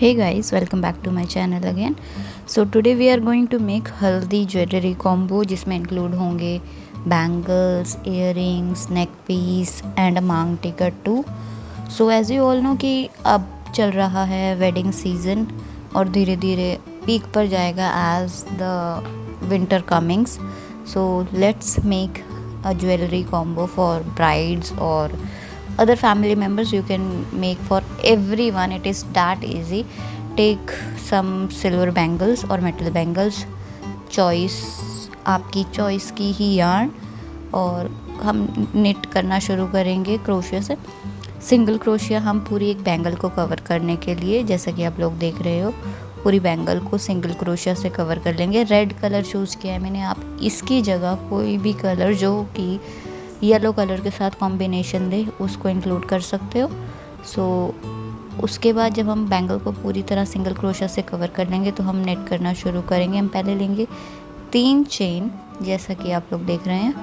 Hey guys, welcome back to my channel again. So today we are going to make haldi jewelry combo जिसमें include होंगे bangles, earrings, neck piece and a मांग ticket too. So as you all know कि अब चल रहा है wedding season और धीरे धीरे peak पर जाएगा as the winter comings. So let's make a jewelry combo for brides or other family members. You can make for everyone, it is that easy. Take some silver bangles or metal bangles, choice आपकी choice की ही yarn, और हम knit करना शुरू करेंगे crochet से। Single crochet हम पूरी एक बैंगल को कवर करने के लिए, जैसा कि आप लोग देख रहे हो, पूरी बैंगल को सिंगल क्रोशिया से कवर कर लेंगे। रेड कलर चूज़ किया है मैंने, आप इसकी जगह कोई भी कलर जो कि येलो कलर के साथ कॉम्बिनेशन दे उसको इंक्लूड कर सकते हो। उसके बाद जब हम बैंगल को पूरी तरह सिंगल क्रोशिया से कवर कर लेंगे तो हम नेट करना शुरू करेंगे। हम पहले लेंगे 3 चेन, जैसा कि आप लोग देख रहे हैं।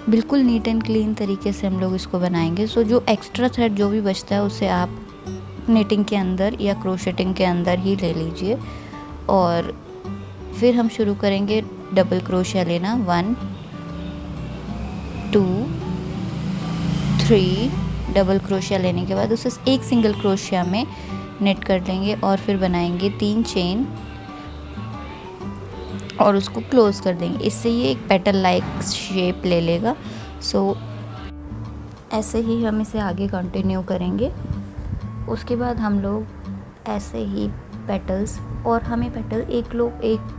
बिल्कुल नीट एंड क्लीन तरीके से हम लोग इसको बनाएंगे। जो एक्स्ट्रा थ्रेड जो भी बचता है उसे आप नेटिंग के अंदर या क्रोशेटिंग के अंदर ही ले लीजिए। और फिर हम शुरू करेंगे डबल क्रोशिया लेना। 1 2 3 डबल क्रोशिया लेने के बाद उसे एक सिंगल क्रोशिया में नेट कर लेंगे और फिर बनाएंगे 3 चेन और उसको क्लोज कर देंगे। इससे ये एक पेटल लाइक शेप ले लेगा। ऐसे ही हम इसे आगे कंटिन्यू करेंगे। उसके बाद हम लोग ऐसे ही पेटल्स, और हमें एक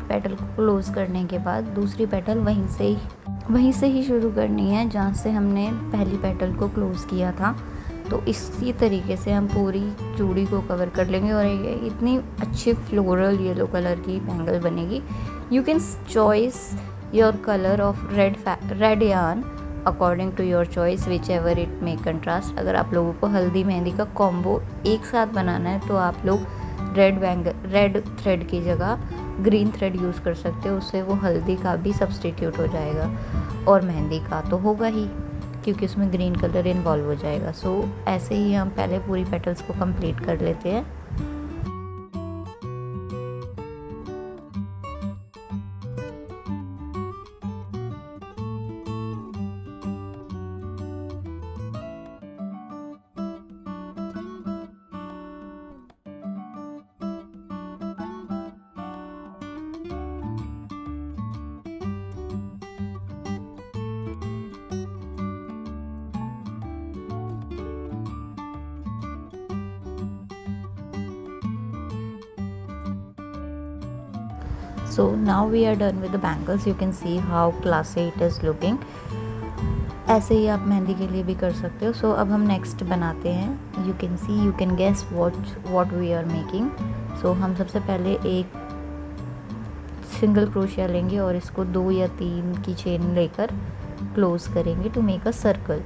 पेटल को क्लोज करने के बाद दूसरी पेटल वहीं से ही शुरू करनी है जहाँ से हमने पहली पेटल को क्लोज किया था। तो इसी तरीके से हम पूरी चूड़ी को कवर कर लेंगे और ये इतनी अच्छी फ्लोरल येलो कलर की बैंगल बनेगी। You can choice your colour of red yarn according to your choice, whichever it may contrast. अगर आप लोगों को हल्दी मेहंदी का कॉम्बो एक साथ बनाना है तो आप लोग रेड थ्रेड की जगह ग्रीन थ्रेड यूज़ कर सकते हो। उससे वो हल्दी का भी सब्सटीट्यूट हो जाएगा और मेहंदी का तो होगा ही, क्योंकि उसमें ग्रीन कलर इन्वॉल्व हो जाएगा। ऐसे ही हम पहले पूरी पेटल्स को कंप्लीट कर लेते हैं। So now we are done with the bangles. You can see how classy it is looking. ऐसे ही आप मेहंदी के लिए भी कर सकते हो। अब हम नेक्स्ट बनाते हैं। You can guess what we are making. हम सबसे पहले एक सिंगल क्रोशिया लेंगे और इसको 2 या 3 की चेन लेकर क्लोज करेंगे to make a circle.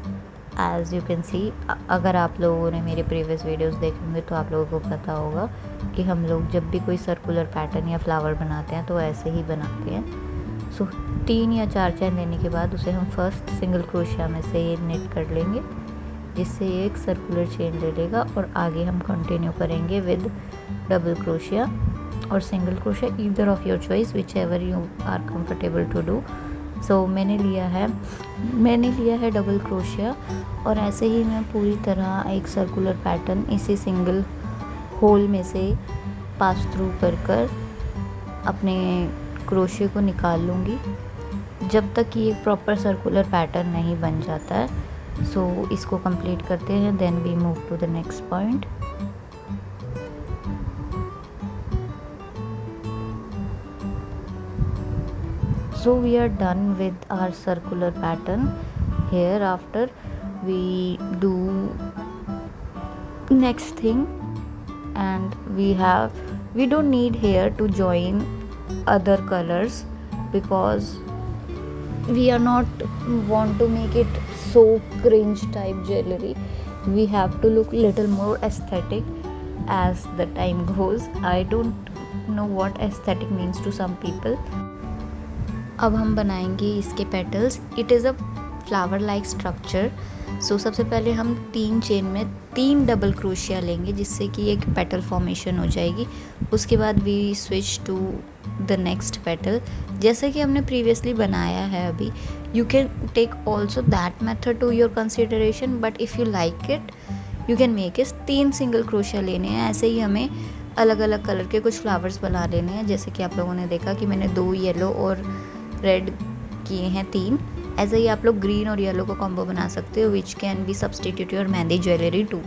As you can see, अगर आप लोगों ने मेरे प्रीवियस वीडियोस देखे होंगे तो आप लोगों को पता होगा कि हम लोग जब भी कोई सर्कुलर पैटर्न या फ्लावर बनाते हैं तो ऐसे ही बनाते हैं। 3 या 4 चेन लेने के बाद उसे हम फर्स्ट सिंगल क्रोशिया में से ये नेट कर लेंगे, जिससे एक सर्कुलर चेन ले लेगा। और आगे हम कंटिन्यू करेंगे विद डबल क्रोशिया और single crochet, either of your choice, whichever you are comfortable to do. मैंने लिया है डबल क्रोशिया, और ऐसे ही मैं पूरी तरह एक सर्कुलर पैटर्न इसी सिंगल होल में से पास थ्रू कर अपने क्रोशिया को निकाल लूँगी जब तक कि एक प्रॉपर सर्कुलर पैटर्न नहीं बन जाता है। इसको कंप्लीट करते हैं, then we move to the next point. We are done with our circular pattern. Hereafter we do next thing, and we don't need here to join other colors because we are not want to make it so cringe type jewelry. We have to look little more aesthetic as the time goes. I don't know what aesthetic means to some people. अब हम बनाएंगे इसके petals. It is a flower like structure so सबसे पहले हम 3 chain में 3 double crochet लेंगे जिससे कि एक पेटल फॉर्मेशन हो जाएगी। उसके बाद we switch to the next petal जैसे कि हमने प्रीवियसली बनाया है अभी। You can take also that method to your consideration, but if you like it you can make it. 3 single crochet लेने हैं। ऐसे ही हमें अलग अलग कलर के कुछ फ्लावर्स बना लेने हैं। जैसे कि आप लोगों ने देखा कि मैंने 2 येलो और रेड किए हैं 3। ऐसे ही आप लोग ग्रीन और येलो का कॉम्बो बना सकते हो, which can be substitute your mehndi jewellery too.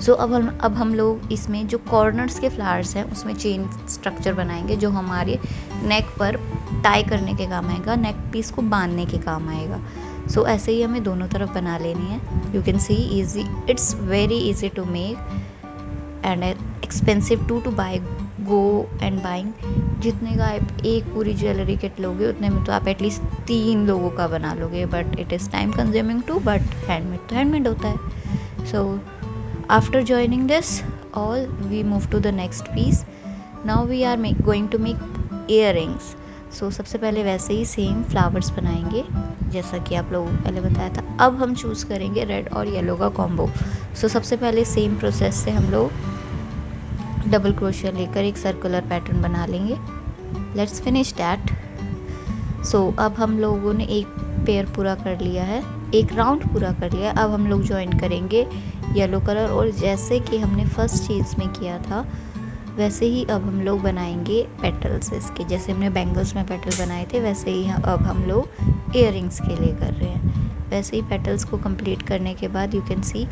So अब हम लोग इसमें जो कॉर्नर्स के फ्लावर्स हैं उसमें चेन स्ट्रक्चर बनाएंगे जो हमारे नेक पर टाई करने के काम आएगा, नेक पीस को बांधने के काम आएगा। सो ऐसे ही हमें दोनों तरफ बना लेनी है। You can see easy, it's very easy to make and expensive to buy go and buying. जितने का आप एक पूरी ज्वेलरी किट लोगे उतने में तो आप एटलीस्ट 3 लोगों का बना लोगे, but it is time consuming too, but handmade तो हैंडमेड होता है। So after joining this all we move to the next piece. Now we are going to make earrings. So सबसे पहले वैसे ही सेम फ्लावर्स बनाएंगे जैसा कि आप लोगों को पहले बताया था। अब हम चूज़ करेंगे रेड और येलो का कॉम्बो। सो सबसे पहले सेम प्रोसेस से हम लोग डबल क्रोशिया लेकर एक सर्कुलर पैटर्न बना लेंगे। Let's finish that. सो अब हम लोगों ने एक पेयर पूरा कर लिया है, एक राउंड पूरा कर लिया। अब हम लोग ज्वाइन करेंगे येलो कलर, और जैसे कि हमने फर्स्ट चीज़ में किया था वैसे ही अब हम लोग बनाएंगे पेटल्स इसके। जैसे हमने बैंगल्स में पेटल बनाए थे वैसे ही अब हम लोग इयररिंग्स के लिए कर रहे हैं। वैसे ही पेटल्स को कंप्लीट करने के बाद यू कैन सी,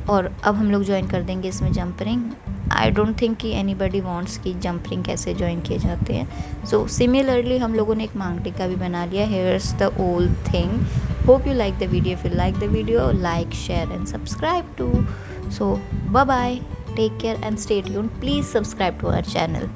और अब हम लोग ज्वाइन कर देंगे इसमें jump ring. I don't think कि एनीबडी वांट्स कि जंप रिंग कैसे ज्वाइन किए जाते हैं। सो सिमिलरली हम लोगों ने एक मांग टिक्का भी बना लिया। Here's the old thing. Hope you like the video. If you like the video, like, share and subscribe too. So bye bye, take care and stay tuned. Please subscribe to our channel.